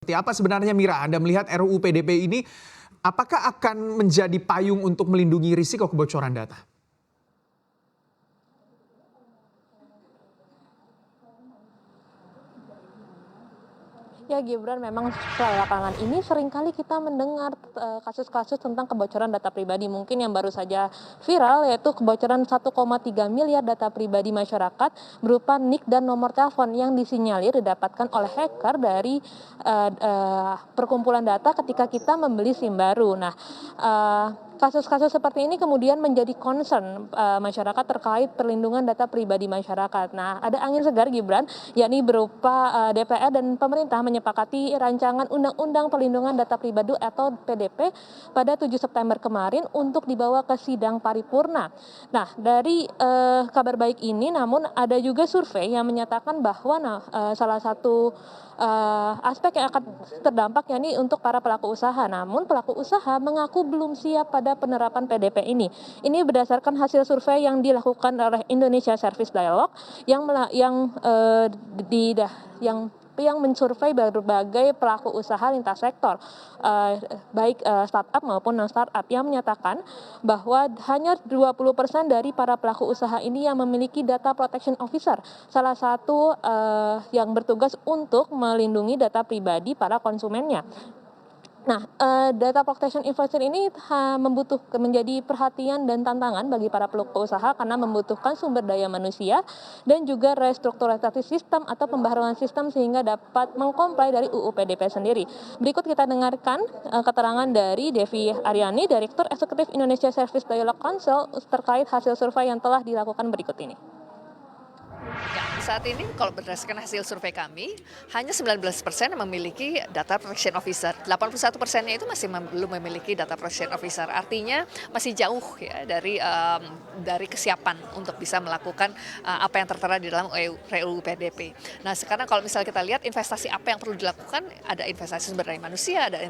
Seperti apa sebenarnya Mira, Anda melihat RUU PDP ini apakah akan menjadi payung untuk melindungi risiko kebocoran data? Ya Gibran, memang belakangan ini seringkali kita mendengar kasus-kasus tentang kebocoran data pribadi. Mungkin yang baru saja viral yaitu kebocoran 1,3 miliar data pribadi masyarakat berupa NIK dan nomor telepon yang disinyalir didapatkan oleh hacker dari perkumpulan data ketika kita membeli SIM baru. Nah, kasus-kasus seperti ini kemudian menjadi concern masyarakat terkait perlindungan data pribadi masyarakat. Nah, ada angin segar Gibran, yakni berupa DPR dan pemerintah menyepakati rancangan Undang-Undang Perlindungan Data Pribadi atau PDP pada 7 September kemarin untuk dibawa ke sidang paripurna. Nah, dari kabar baik ini namun ada juga survei yang menyatakan bahwa salah satu aspek yang akan terdampak yakni untuk para pelaku usaha. Namun pelaku usaha mengaku belum siap pada penerapan PDP ini. Ini berdasarkan hasil survei yang dilakukan oleh Indonesia Service Dialog yang mensurvei berbagai pelaku usaha lintas sektor, baik startup maupun non-startup, yang menyatakan bahwa hanya 20% dari para pelaku usaha ini yang memiliki data protection officer, salah satu yang bertugas untuk melindungi data pribadi para konsumennya. Nah, data protection officer ini menjadi perhatian dan tantangan bagi para pelaku usaha karena membutuhkan sumber daya manusia dan juga restrukturisasi sistem atau pembaharuan sistem sehingga dapat mengkomplai dari UU PDP sendiri. Berikut kita dengarkan keterangan dari Devi Aryani, Direktur Eksekutif Indonesia Service Dialog Council terkait hasil survei yang telah dilakukan berikut ini. Ya, saat ini kalau berdasarkan hasil survei kami, hanya 19% memiliki data protection officer. 81%-nya itu masih belum memiliki data protection officer. Artinya masih jauh ya dari kesiapan untuk bisa melakukan apa yang tertera di dalam RUU PDP. Nah, sekarang kalau misalnya kita lihat investasi apa yang perlu dilakukan, ada investasi sumber daya manusia, ada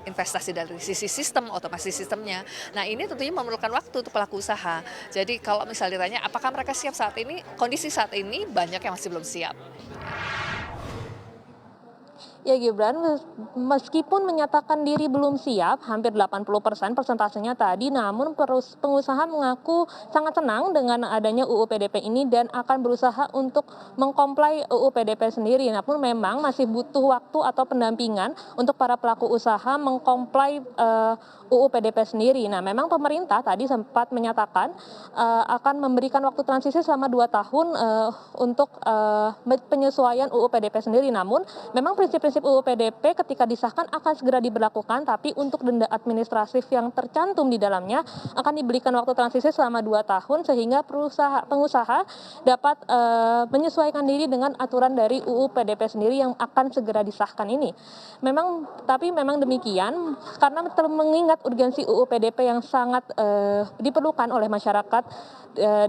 investasi dari sisi sistem, otomasi sistemnya. Nah, ini tentunya memerlukan waktu untuk pelaku usaha. Jadi kalau misalnya ditanya apakah mereka siap saat ini, kondisi saat ini banyak yang masih belum siap. Ya Gibran, meskipun menyatakan diri belum siap, hampir 80% persentasenya tadi, namun pengusaha mengaku sangat senang dengan adanya UU PDP ini dan akan berusaha untuk mengkomplai UU PDP sendiri. Namun memang masih butuh waktu atau pendampingan untuk para pelaku usaha mengkomplai UU PDP sendiri. Nah, memang pemerintah tadi sempat menyatakan akan memberikan waktu transisi selama 2 tahun untuk penyesuaian UU PDP sendiri. Namun memang prinsip UU PDP ketika disahkan akan segera diberlakukan, tapi untuk denda administratif yang tercantum di dalamnya akan diberikan waktu transisi selama 2 tahun sehingga pengusaha dapat menyesuaikan diri dengan aturan dari UU PDP sendiri yang akan segera disahkan ini. Tapi memang demikian karena mengingat urgensi UU PDP yang sangat diperlukan oleh masyarakat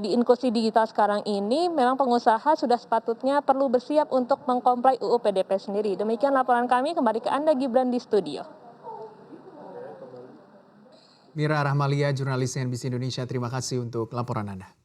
di inklusi digital sekarang ini, memang pengusaha sudah sepatutnya perlu bersiap untuk mengkomplai UU PDP sendiri. Demikian laporan kami, kembali ke Anda Gibran di studio. Mira Rahmalia, jurnalis CNBC Indonesia, terima kasih untuk laporan Anda.